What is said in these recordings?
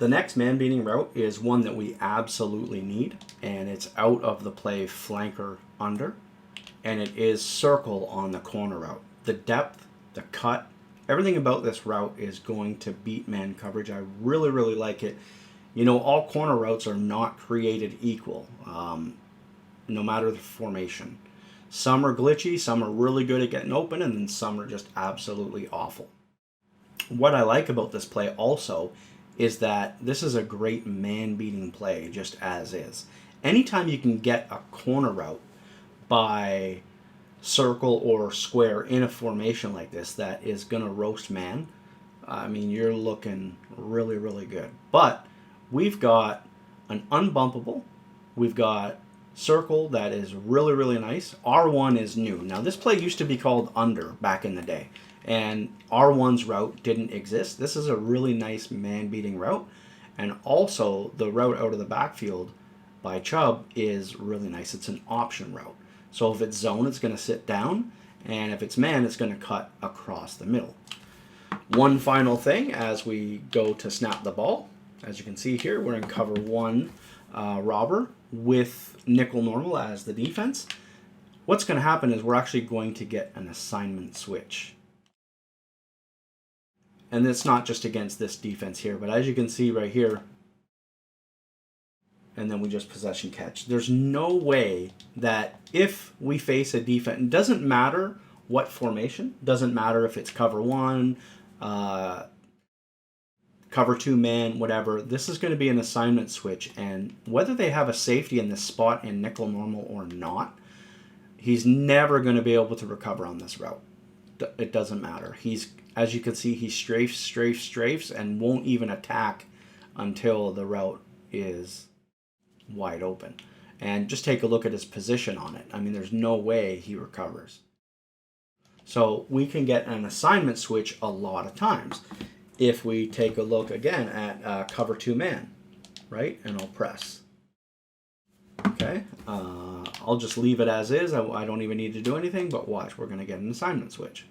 The next man-beating route is one that we absolutely need, and it's out of the play flanker under, and it is circle on the corner route. The depth, the cut, everything about this route is going to beat man coverage. I really, really like it. You know, all corner routes are not created equal, no matter the formation. Some are glitchy, some are really good at getting open, and then some are just absolutely awful. What I like about this play also is that this is a great man-beating play just as is. Anytime you can get a corner route by circle or square in a formation like this that is going to roast man, I mean, you're looking really, really good. But we've got an unbumpable, we've got circle that is really, really nice. R1 is new. Now, this play used to be called under back in the day, and R1's route didn't exist. This is a really nice man-beating route, and also the route out of the backfield by Chubb is really nice. It's an option route. So if it's zone, it's going to sit down, and if it's man, it's going to cut across the middle. One final thing as we go to snap the ball. As you can see here, we're in cover one robber with nickel normal as the defense. What's going to happen is we're actually going to get an assignment switch. And it's not just against this defense here, but as you can see right here, and then we just possession catch. There's no way that if we face a defense, it doesn't matter what formation, doesn't matter if it's cover one, cover two man, whatever, this is going to be an assignment switch, and whether they have a safety in this spot in nickel normal or not, he's never going to be able to recover on this route. It doesn't matter. As you can see, he strafes, and won't even attack until the route is wide open. And just take a look at his position on it. I mean, there's no way he recovers. So we can get an assignment switch a lot of times. If we take a look again at cover two man, right? And I'll press. Okay, I'll just leave it as is. I don't even need to do anything, but watch, we're going to get an assignment switch.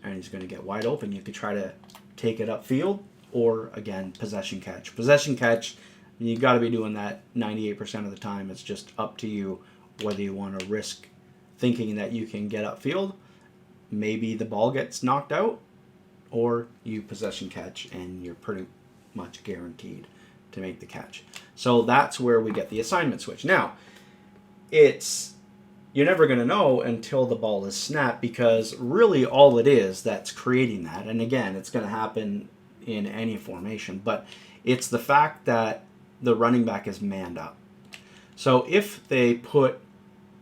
And he's going to get wide open. You could try to take it upfield, or again, possession catch. Possession catch, you got to be doing that 98% of the time. It's just up to you whether you want to risk thinking that you can get upfield. Maybe the ball gets knocked out, or you possession catch and you're pretty much guaranteed to make the catch. So that's where we get the assignment switch. Now, you're never going to know until the ball is snapped, because really all it is that's creating that, and again, it's going to happen in any formation, but it's the fact that the running back is manned up. So if they put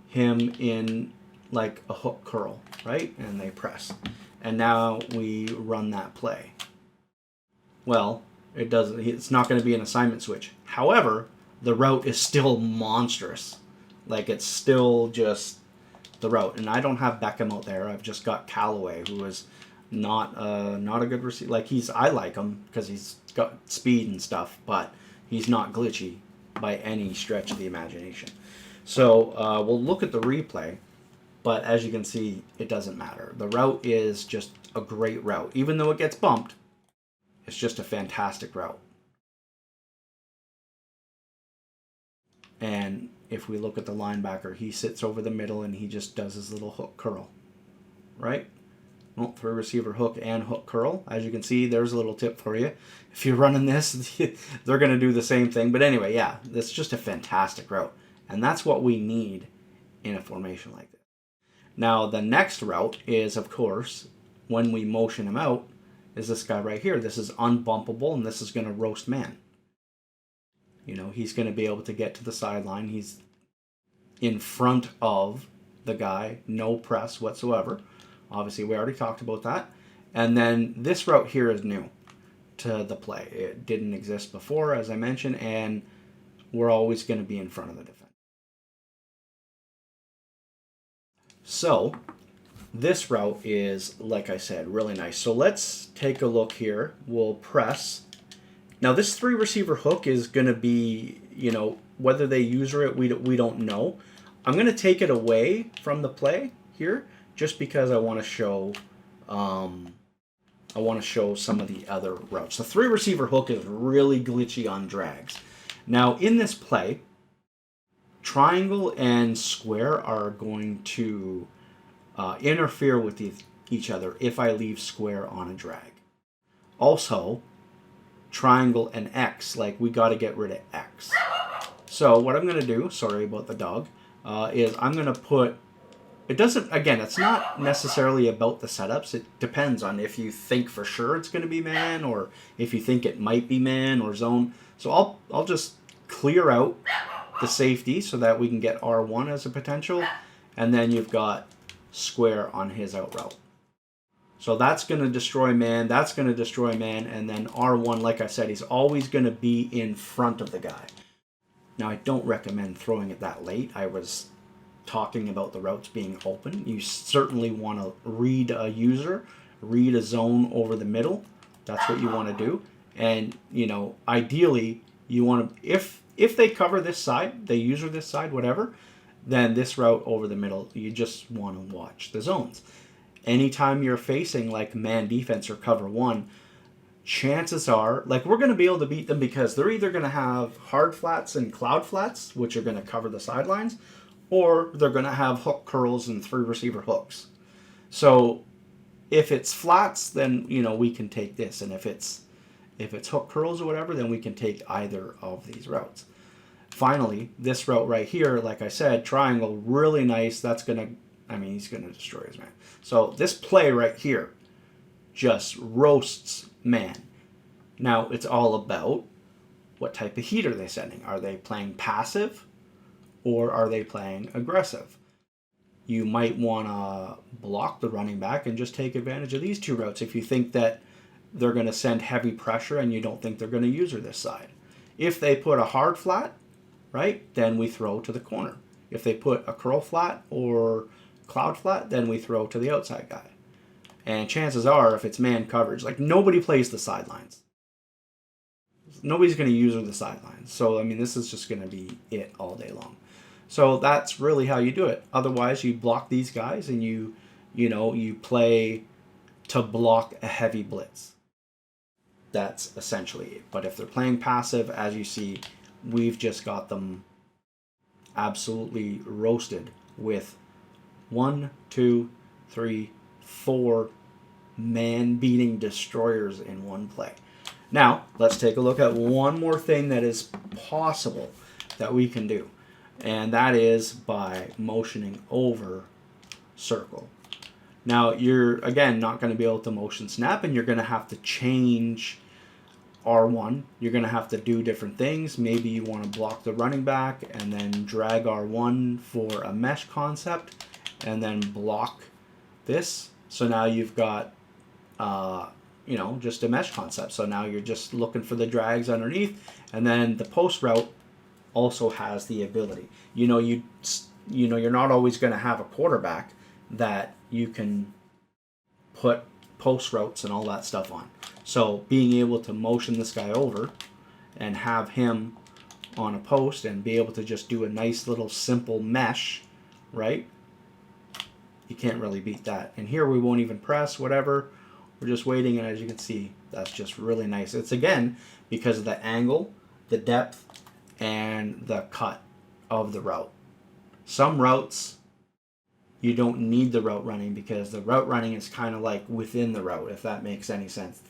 him in like a hook curl, right, and they press, and now we run that play, well, it's not going to be an assignment switch. However, the route is still monstrous. Like, it's still just the route. And I don't have Beckham out there. I've just got Callaway, who is not a good receiver. Like, I like him because he's got speed and stuff, but he's not glitchy by any stretch of the imagination. So we'll look at the replay, but as you can see, it doesn't matter. The route is just a great route. Even though it gets bumped, it's just a fantastic route. And if we look at the linebacker, he sits over the middle and he just does his little hook curl, right? Well, three receiver hook and hook curl. As you can see, there's a little tip for you. If you're running this, they're going to do the same thing. But anyway, yeah, that's just a fantastic route. And that's what we need in a formation like this. Now, the next route is, of course, when we motion him out, is this guy right here. This is unbumpable, and this is going to roast man. You know, he's going to be able to get to the sideline. He's in front of the guy, no press whatsoever. Obviously, we already talked about that. And then this route here is new to the play. It didn't exist before, as I mentioned, and we're always going to be in front of the defense. So this route is, like I said, really nice. So let's take a look here. We'll press. Now, this three receiver hook is going to be, you know, whether they use it, we don't know. I'm going to take it away from the play here just because I want to show I want to show some of the other routes. The 3 receiver hook is really glitchy on drags. Now in this play, triangle and square are going to interfere with each other if I leave square on a drag. Also, triangle and X, like we got to get rid of X. So what I'm going to do, sorry about the dog, is I'm going to put, it doesn't, again, it's not necessarily about the setups. It depends on if you think for sure it's going to be man or if you think it might be man or zone. So I'll just clear out the safety so that we can get R1 as a potential, and then you've got square on his out route. So that's going to destroy man, that's going to destroy man, and then R1, like I said, he's always going to be in front of the guy. Now, I don't recommend throwing it that late. I was talking about the routes being open. You certainly want to read a user, read a zone over the middle. That's what you want to do. And, you know, ideally, you want to, if they cover this side, they user this side, whatever, then this route over the middle, you just want to watch the zones. Anytime you're facing like man defense or cover 1, chances are, like, we're going to be able to beat them because they're either going to have hard flats and cloud flats, which are going to cover the sidelines, or they're going to have hook curls and 3 receiver hooks. So if it's flats, then, you know, we can take this. And if it's hook curls or whatever, then we can take either of these routes. Finally, this route right here, like I said, triangle, really nice. That's going to, I mean, he's going to destroy his man. So this play right here just roasts man. Now, it's all about what type of heat are they sending. Are they playing passive or are they playing aggressive? You might want to block the running back and just take advantage of these 2 routes if you think that they're going to send heavy pressure and you don't think they're going to user this side. If they put a hard flat, right, then we throw to the corner. If they put a curl flat or cloud flat, then we throw to the outside guy. And chances are, if it's man coverage, like, nobody plays the sidelines. Nobody's going to user the sidelines. So, I mean, this is just going to be it all day long. So that's really how you do it. Otherwise, you block these guys and you play to block a heavy blitz. That's essentially it. But if they're playing passive, as you see, we've just got them absolutely roasted with 1, 2, 3, 4 man-beating destroyers in one play. Now, let's take a look at one more thing that is possible that we can do. And that is by motioning over circle. Now, you're, again, not going to be able to motion snap, and you're going to have to change R1. You're going to have to do different things. Maybe you want to block the running back and then drag R1 for a mesh concept and then block this. So now you've got, just a mesh concept. So now you're just looking for the drags underneath. And then the post route also has the ability. You're not always going to have a quarterback that you can put post routes and all that stuff on. So being able to motion this guy over and have him on a post and be able to just do a nice little simple mesh, right? You can't really beat that. And here we won't even press, whatever. We're just waiting, and as you can see, that's just really nice. It's, again, because of the angle, the depth, and the cut of the route. Some routes, you don't need the route running because the route running is kind of like within the route, if that makes any sense.